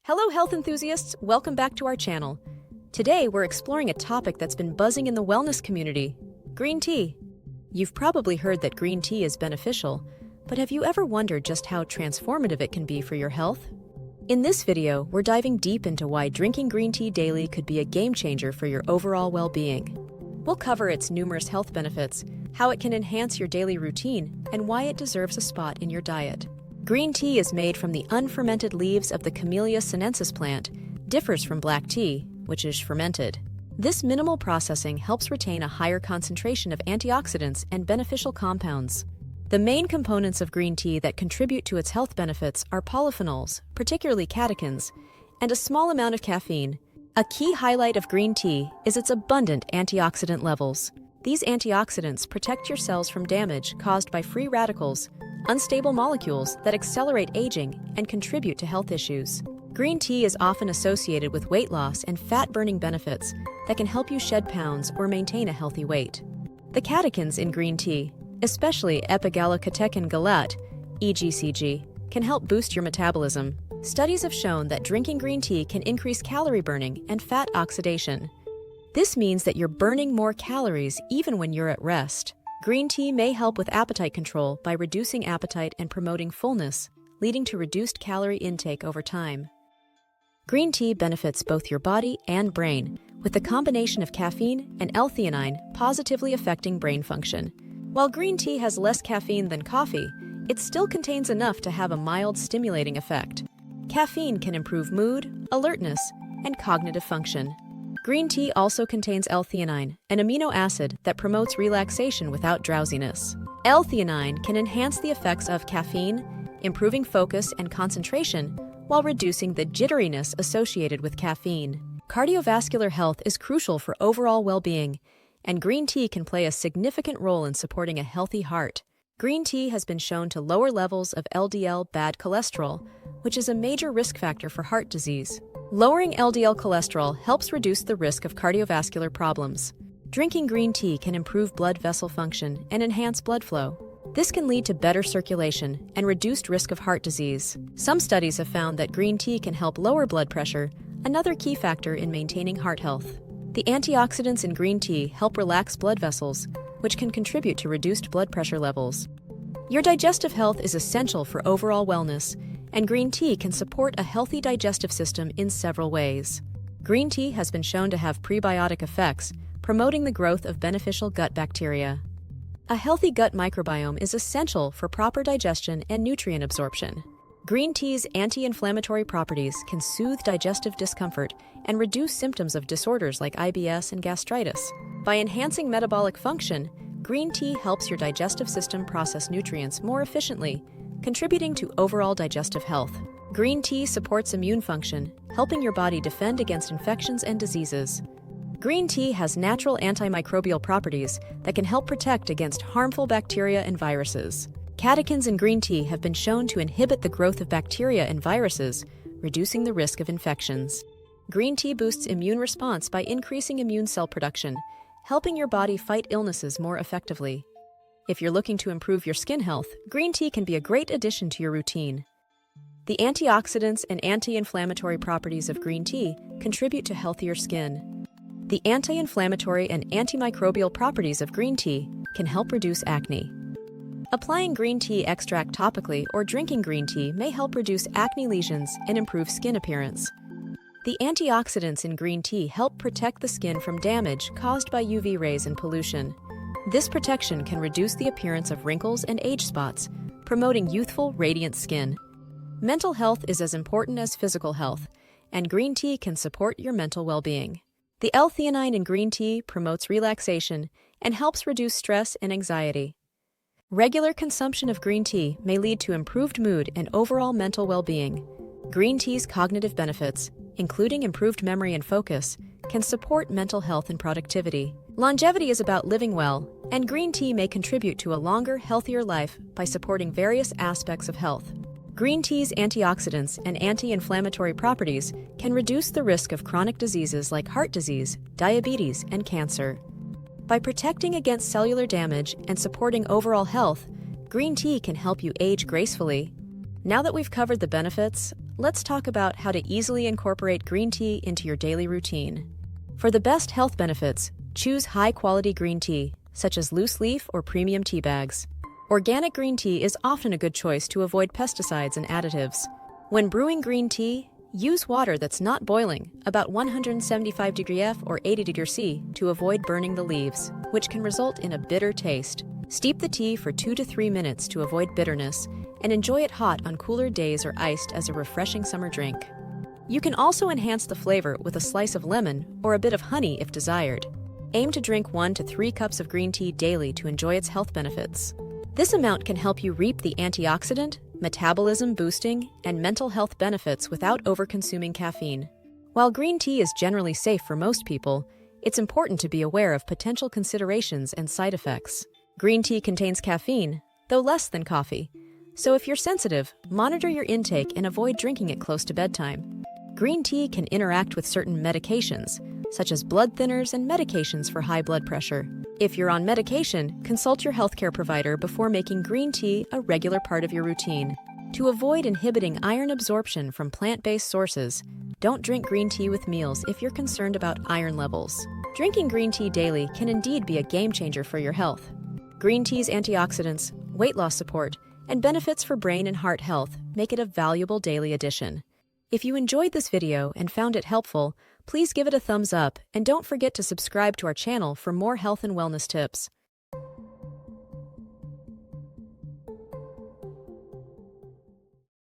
Hello health enthusiasts, welcome back to our channel. Today we're exploring a topic that's been buzzing in the wellness community, green tea. You've probably heard that green tea is beneficial, but have you ever wondered just how transformative it can be for your health? In this video, we're diving deep into why drinking green tea daily could be a game changer for your overall well-being. We'll cover its numerous health benefits, how it can enhance your daily routine, and why it deserves a spot in your diet. Green tea is made from the unfermented leaves of the Camellia sinensis plant, differs from black tea, which is fermented. This minimal processing helps retain a higher concentration of antioxidants and beneficial compounds. The main components of green tea that contribute to its health benefits are polyphenols, particularly catechins, and a small amount of caffeine. A key highlight of green tea is its abundant antioxidant levels. These antioxidants protect your cells from damage caused by free radicals, unstable molecules that accelerate aging and contribute to health issues. Green tea is often associated with weight loss and fat-burning benefits that can help you shed pounds or maintain a healthy weight. The catechins in green tea, especially epigallocatechin galat, EGCG, can help boost your metabolism. Studies have shown that drinking green tea can increase calorie burning and fat oxidation. This means that you're burning more calories even when you're at rest. Green tea may help with appetite control by reducing appetite and promoting fullness, leading to reduced calorie intake over time. Green tea benefits both your body and brain, with the combination of caffeine and L-theanine positively affecting brain function. While green tea has less caffeine than coffee, it still contains enough to have a mild stimulating effect. Caffeine can improve mood, alertness, and cognitive function. Green tea also contains L-theanine, an amino acid that promotes relaxation without drowsiness. L-theanine can enhance the effects of caffeine, improving focus and concentration, while reducing the jitteriness associated with caffeine. Cardiovascular health is crucial for overall well-being, and green tea can play a significant role in supporting a healthy heart. Green tea has been shown to lower levels of LDL bad cholesterol, which is a major risk factor for heart disease. Lowering LDL cholesterol helps reduce the risk of cardiovascular problems. Drinking green tea can improve blood vessel function and enhance blood flow. This can lead to better circulation and reduced risk of heart disease. Some studies have found that green tea can help lower blood pressure, another key factor in maintaining heart health. The antioxidants in green tea help relax blood vessels, which can contribute to reduced blood pressure levels. Your digestive health is essential for overall wellness, and green tea can support a healthy digestive system in several ways. Green tea has been shown to have prebiotic effects, promoting the growth of beneficial gut bacteria. A healthy gut microbiome is essential for proper digestion and nutrient absorption. Green tea's anti-inflammatory properties can soothe digestive discomfort and reduce symptoms of disorders like IBS and gastritis. By enhancing metabolic function, green tea helps your digestive system process nutrients more efficiently, contributing to overall digestive health. Green tea supports immune function, helping your body defend against infections and diseases. Green tea has natural antimicrobial properties that can help protect against harmful bacteria and viruses. Catechins in green tea have been shown to inhibit the growth of bacteria and viruses, reducing the risk of infections. Green tea boosts immune response by increasing immune cell production, helping your body fight illnesses more effectively. If you're looking to improve your skin health, green tea can be a great addition to your routine. The antioxidants and anti-inflammatory properties of green tea contribute to healthier skin. The anti-inflammatory and antimicrobial properties of green tea can help reduce acne. Applying green tea extract topically or drinking green tea may help reduce acne lesions and improve skin appearance. The antioxidants in green tea help protect the skin from damage caused by UV rays and pollution. This protection can reduce the appearance of wrinkles and age spots, promoting youthful, radiant skin. Mental health is as important as physical health, and green tea can support your mental well-being. The L-theanine in green tea promotes relaxation and helps reduce stress and anxiety. Regular consumption of green tea may lead to improved mood and overall mental well-being. Green tea's cognitive benefits, including improved memory and focus, can support mental health and productivity. Longevity is about living well, and green tea may contribute to a longer, healthier life by supporting various aspects of health. Green tea's antioxidants and anti-inflammatory properties can reduce the risk of chronic diseases like heart disease, diabetes, and cancer. By protecting against cellular damage and supporting overall health, green tea can help you age gracefully. Now that we've covered the benefits, let's talk about how to easily incorporate green tea into your daily routine. For the best health benefits, choose high-quality green tea, such as loose leaf or premium tea bags. Organic green tea is often a good choice to avoid pesticides and additives. When brewing green tea, use water that's not boiling, about 175 degree F or 80 degree C, to avoid burning the leaves, which can result in a bitter taste. Steep the tea for 2 to 3 minutes to avoid bitterness, and enjoy it hot on cooler days or iced as a refreshing summer drink. You can also enhance the flavor with a slice of lemon or a bit of honey if desired. Aim to drink 1 to 3 cups of green tea daily to enjoy its health benefits. This amount can help you reap the antioxidant, metabolism boosting, and mental health benefits without overconsuming caffeine. While green tea is generally safe for most people, it's important to be aware of potential considerations and side effects. Green tea contains caffeine, though less than coffee. So if you're sensitive, monitor your intake and avoid drinking it close to bedtime. Green tea can interact with certain medications, such as blood thinners and medications for high blood pressure. If you're on medication, consult your healthcare provider before making green tea a regular part of your routine. To avoid inhibiting iron absorption from plant-based sources, don't drink green tea with meals if you're concerned about iron levels. Drinking green tea daily can indeed be a game changer for your health. Green tea's antioxidants, weight loss support, and benefits for brain and heart health make it a valuable daily addition. If you enjoyed this video and found it helpful, please give it a thumbs up and don't forget to subscribe to our channel for more health and wellness tips.